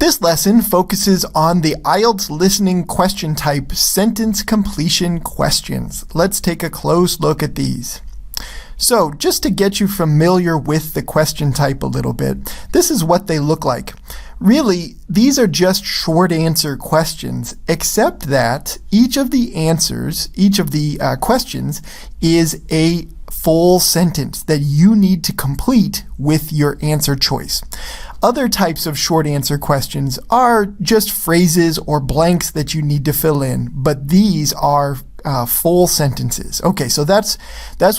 This lesson focuses on the IELTS listening question type sentence completion questions. Let's take a close look at these. So, just to get you familiar with the question type a little bit, this is what they look like. Really, these are just short answer questions, except that each of the questions is a full sentence that you need to complete with your answer choice. Other types of short answer questions are just phrases or blanks that you need to fill in, but these are full sentences. Okay, so that's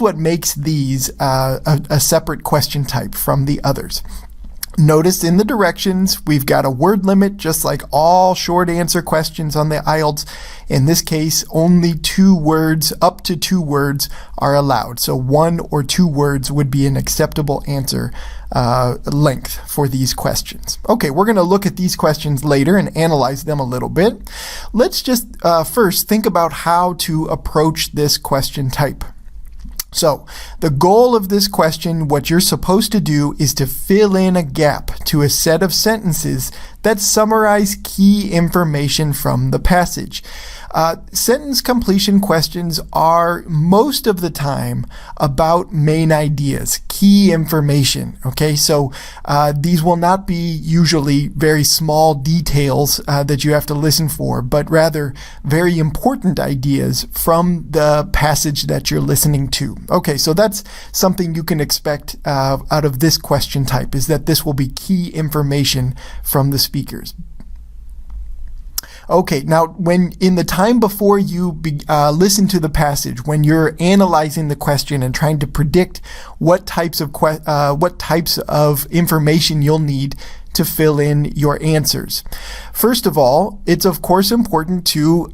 what makes these a separate question type from the others. Notice in the directions, we've got a word limit, just like all short answer questions on the IELTS. In this case, only 2 words, up to 2 words are allowed. So 1 or 2 words would be an acceptable answer length for these questions. Okay, we're going to look at these questions later and analyze them a little bit. Let's just first think about how to approach this question type. So, the goal of this question, what you're supposed to do is to fill in a gap to a set of sentences that summarize key information from the passage. Sentence completion questions are most of the time about main ideas, key information. Okay, so these will not be usually very small details that you have to listen for, but rather very important ideas from the passage that you're listening to. Okay, so that's something you can expect out of this question type, is that this will be key information from the speakers. Okay, now when in the time before you listen to the passage, when you're analyzing the question and trying to predict what types of information you'll need to fill in your answers. First of all, it's of course important to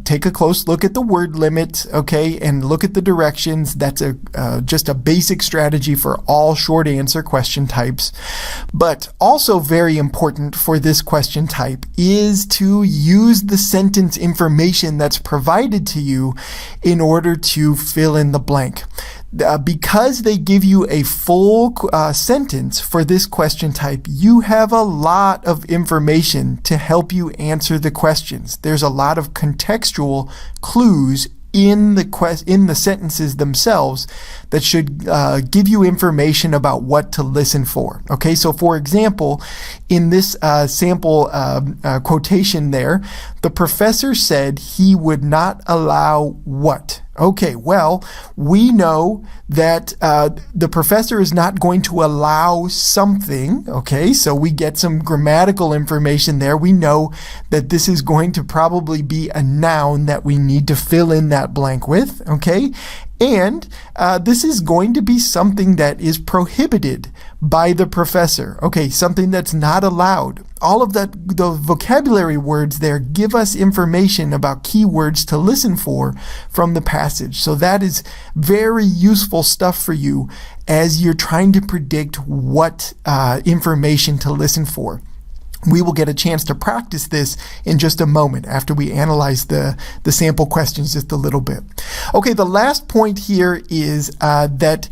take a close look at the word limit, okay, and look at the directions. That's just a basic strategy for all short answer question types. But also very important for this question type is to use the sentence information that's provided to you in order to fill in the blank. Because they give you a full sentence for this question type, you have a lot of information to help you answer the questions. There's a lot of contextual clues in the sentences themselves that should give you information about what to listen for. Okay, so for example, in this sample quotation there, the professor said he would not allow what? Okay, well, we know that the professor is not going to allow something, okay? So we get some grammatical information there. We know that this is going to probably be a noun that we need to fill in that blank with, okay? And this is going to be something that is prohibited by the professor. Okay, something that's not allowed. All of that, the vocabulary words there give us information about keywords to listen for from the passage. So that is very useful stuff for you as you're trying to predict what information to listen for. We will get a chance to practice this in just a moment after we analyze the sample questions just a little bit. Okay, the last point here is that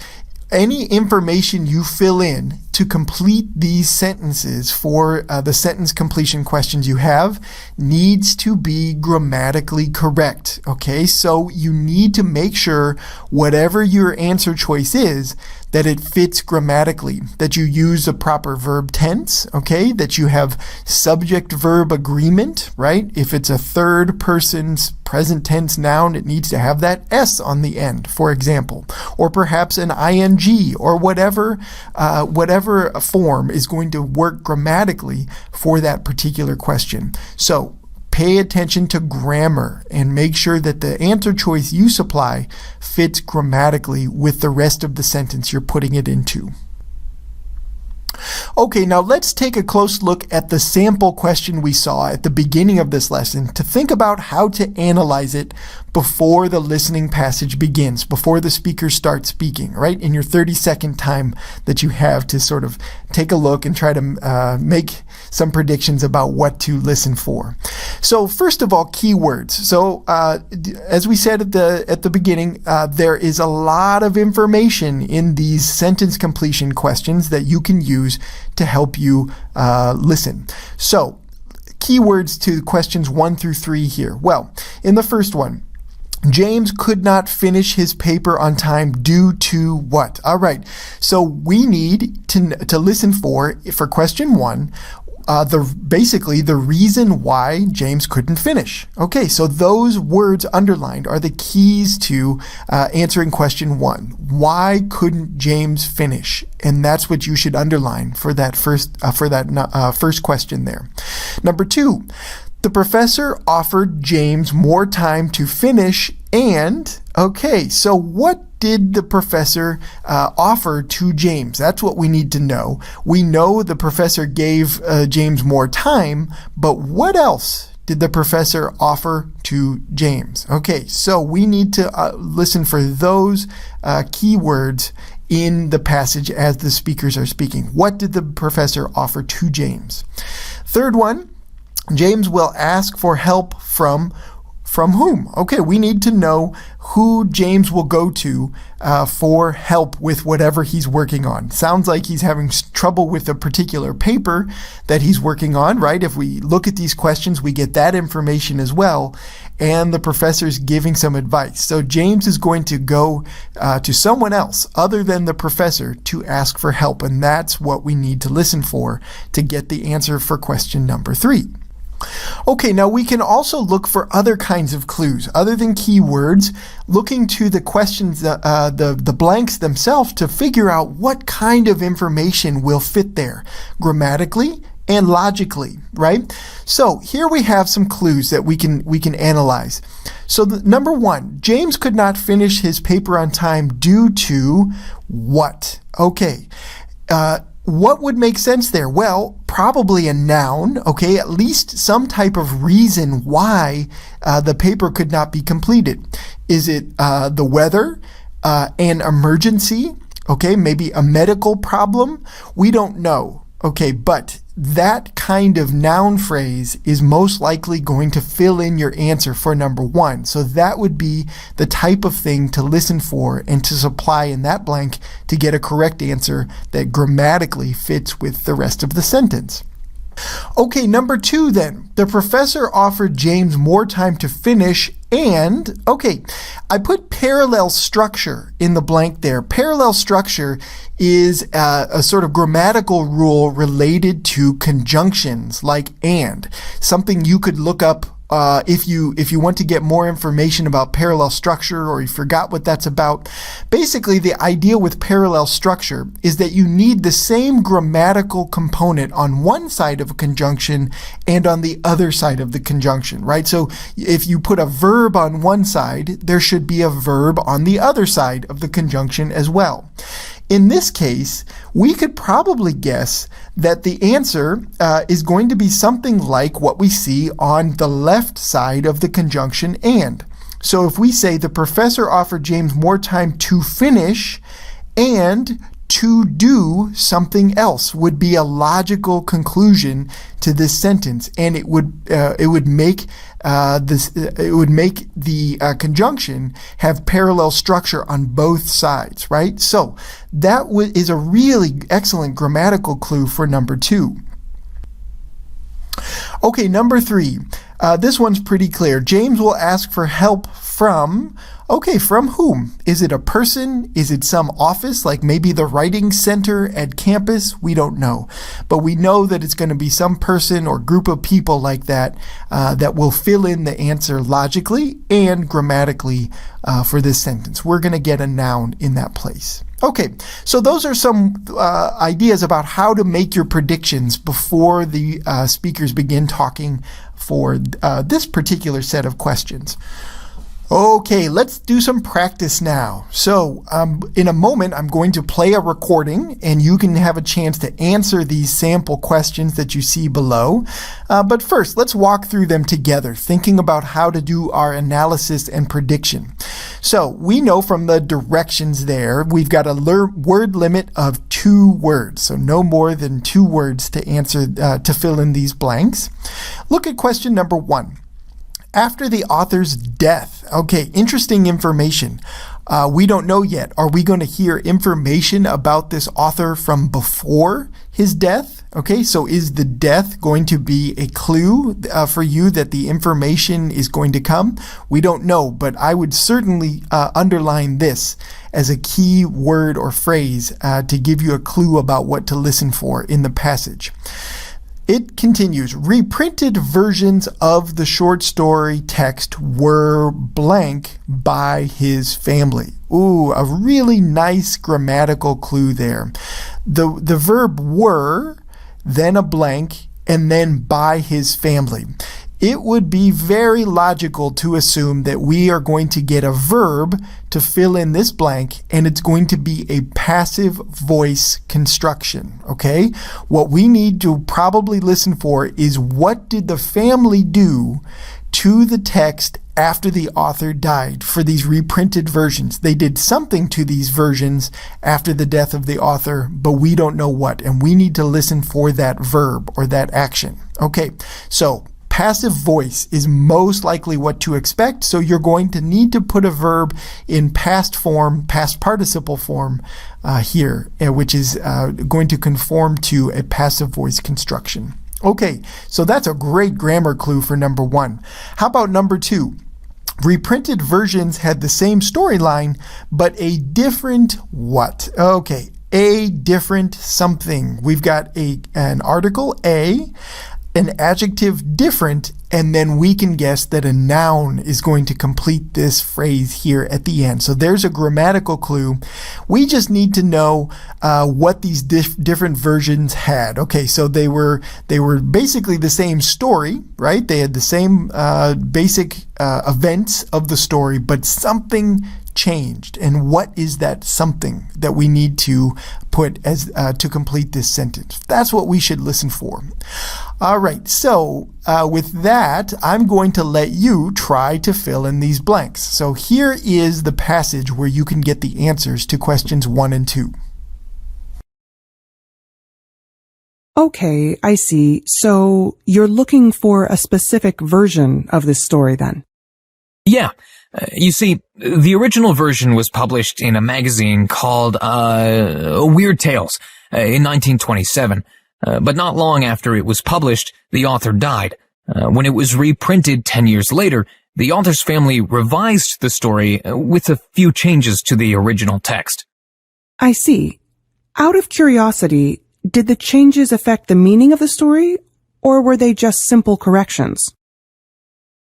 any information you fill in to complete these sentences for the sentence completion questions you have needs to be grammatically correct. Okay, so you need to make sure whatever your answer choice is, that it fits grammatically, that you use a proper verb tense, okay, that you have subject-verb agreement, right? If it's a third person's present tense noun, it needs to have that S on the end, for example, or perhaps an ing, or whatever form is going to work grammatically for that particular question. So pay attention to grammar and make sure that the answer choice you supply fits grammatically with the rest of the sentence you're putting it into. Okay, now let's take a close look at the sample question we saw at the beginning of this lesson to think about how to analyze it before the listening passage begins, before the speaker starts speaking, right? In your 30-second time that you have to sort of take a look and try to make some predictions about what to listen for. So first of all, keywords. So as we said at the beginning, there is a lot of information in these sentence completion questions that you can use to help you listen. So keywords to questions 1 through 3 here. Well, in the first one, James could not finish his paper on time due to what? All right, so we need to listen for question 1, basically the reason why James couldn't finish. Okay, so those words underlined are the keys to answering question 1. Why couldn't James finish? And that's what you should underline for that first question there. Number 2, the professor offered James more time to finish and, okay, so what did the professor offer to James? That's what we need to know. We know the professor gave James more time, but what else did the professor offer to James? Okay, so we need to listen for those keywords in the passage as the speakers are speaking. What did the professor offer to James? Third one, James will ask for help from whom? Okay, we need to know who James will go to for help with whatever he's working on. Sounds like he's having trouble with a particular paper that he's working on, right? If we look at these questions, we get that information as well. And the professor's giving some advice. So James is going to go to someone else other than the professor to ask for help. And that's what we need to listen for to get the answer for question number 3. Okay, now we can also look for other kinds of clues other than keywords, looking to the questions, the blanks themselves to figure out what kind of information will fit there grammatically and logically, right? So here we have some clues that we can analyze. So number 1, James could not finish his paper on time due to what? Okay. What would make sense there? Well, probably a noun, okay, at least some type of reason why the paper could not be completed. Is it the weather, an emergency, okay, maybe a medical problem? We don't know, okay, but that kind of noun phrase is most likely going to fill in your answer for number 1. So that would be the type of thing to listen for and to supply in that blank to get a correct answer that grammatically fits with the rest of the sentence. Okay, number 2 then. The professor offered James more time to finish and, okay, I put parallel structure in the blank there. Parallel structure is a sort of grammatical rule related to conjunctions like and. Something you could look up if you want to get more information about parallel structure or you forgot what that's about. Basically, the idea with parallel structure is that you need the same grammatical component on one side of a conjunction and on the other side of the conjunction, right? So if you put a verb on one side, there should be a verb on the other side of the conjunction as well. In this case, we could probably guess that the answer is going to be something like what we see on the left side of the conjunction and. So if we say the professor offered James more time to finish and to do something else would be a logical conclusion to this sentence, and it would make the conjunction have parallel structure on both sides, right? So that is a really excellent grammatical clue for number 2. Okay, number 3. This one's pretty clear. James will ask for help from, okay, from whom? Is it a person? Is it some office, like maybe the writing center at campus? We don't know. But we know that it's going to be some person or group of people like that that will fill in the answer logically and grammatically for this sentence. We're going to get a noun in that place. Okay, so those are some ideas about how to make your predictions before the speakers begin talking for this particular set of questions. Okay, let's do some practice now. So in a moment, I'm going to play a recording and you can have a chance to answer these sample questions that you see below. But first, let's walk through them together, thinking about how to do our analysis and prediction. So we know from the directions there, we've got a word limit of 2 words. So no more than 2 words to answer, to fill in these blanks. Look at question number 1. After the author's death. Okay, interesting information. We don't know yet. Are we going to hear information about this author from before his death? Okay, so is the death going to be a clue for you that the information is going to come? We don't know, but I would certainly underline this as a key word or phrase to give you a clue about what to listen for in the passage. It continues, reprinted versions of the short story text were blank by his family. Ooh, a really nice grammatical clue there. The verb were, then a blank, and then by his family. It would be very logical to assume that we are going to get a verb to fill in this blank, and it's going to be a passive voice construction, okay? What we need to probably listen for is, what did the family do to the text after the author died for these reprinted versions? They did something to these versions after the death of the author, but we don't know what, and we need to listen for that verb or that action. Okay, so passive voice is most likely what to expect, so you're going to need to put a verb in past form, past participle form here, which is going to conform to a passive voice construction. Okay, so that's a great grammar clue for number 1. How about number 2? Reprinted versions had the same storyline, but a different what? Okay, a different something. We've got an article, a, an adjective, different, and then we can guess that a noun is going to complete this phrase here at the end. So there's a grammatical clue. We just need to know what these different versions had. Okay, so they were basically the same story, right? They had the same basic events of the story, but something changed. And what is that something that we need to put as to complete this sentence? That's what we should listen for. All right, so with that, I'm going to let you try to fill in these blanks. So here is the passage where you can get the answers to questions 1 and 2. Okay, I see. So you're looking for a specific version of this story then? Yeah. You see, the original version was published in a magazine called Weird Tales in 1927. But not long after it was published, the author died. When it was reprinted 10 years later, the author's family revised the story with a few changes to the original text. I see. Out of curiosity, did the changes affect the meaning of the story, or were they just simple corrections?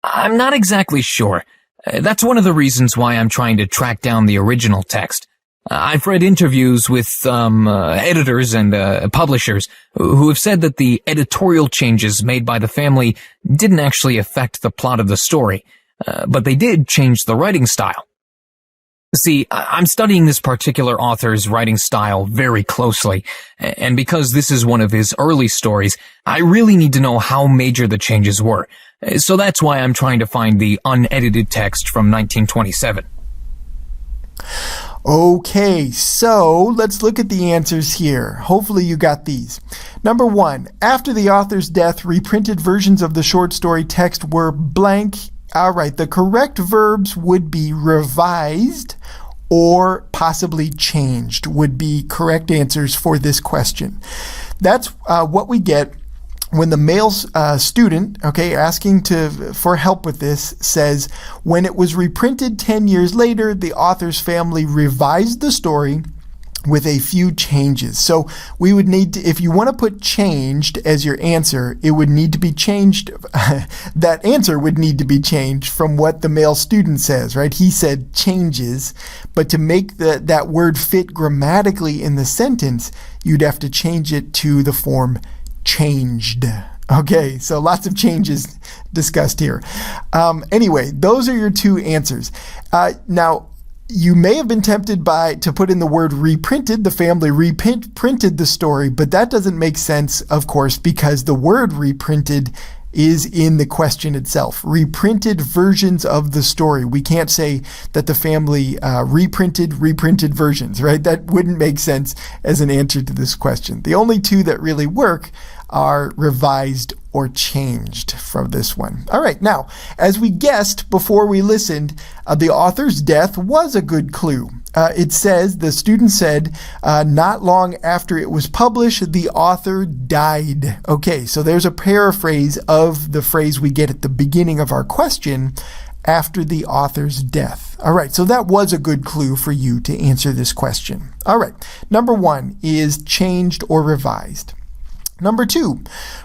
I'm not exactly sure. That's one of the reasons why I'm trying to track down the original text. I've read interviews with editors and publishers who have said that the editorial changes made by the family didn't actually affect the plot of the story, but they did change the writing style. See, I'm studying this particular author's writing style very closely, and because this is one of his early stories, I really need to know how major the changes were. So that's why I'm trying to find the unedited text from 1927. Okay, so let's look at the answers here. Hopefully you got these. Number 1, after the author's death, reprinted versions of the short story text were blank. All right, the correct verbs would be revised or possibly changed would be correct answers for this question. That's what we get when the male student, okay, asking for help with this, says, when it was reprinted 10 years later, the author's family revised the story with a few changes. So we would need to, if you want to put changed as your answer, it would need to be changed. That answer would need to be changed from what the male student says, right? He said changes, but to make that word fit grammatically in the sentence, you'd have to change it to the form changed. Okay, so lots of changes discussed here. Anyway, those are your two answers. Now, you may have been tempted to put in the word reprinted. The family reprinted the story, but that doesn't make sense, of course, because the word reprinted is in the question itself. Reprinted versions of the story. We can't say that the family reprinted versions, right? That wouldn't make sense as an answer to this question. The only two that really work are revised or changed from this one. All right, now, as we guessed before we listened, the author's death was a good clue. It says, the student said, not long after it was published, the author died. Okay, so there's a paraphrase of the phrase we get at the beginning of our question, after the author's death. All right, so that was a good clue for you to answer this question. All right, number 1 is changed or revised. Number 2,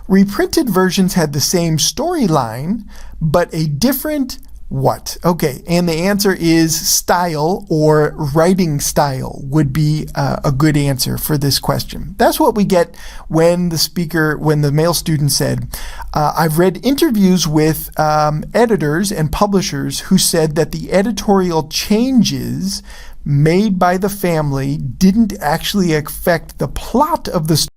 reprinted versions had the same storyline, but a different what? Okay, and the answer is style, or writing style would be a good answer for this question. That's what we get when the male student said, I've read interviews with editors and publishers who said that the editorial changes made by the family didn't actually affect the plot of the story.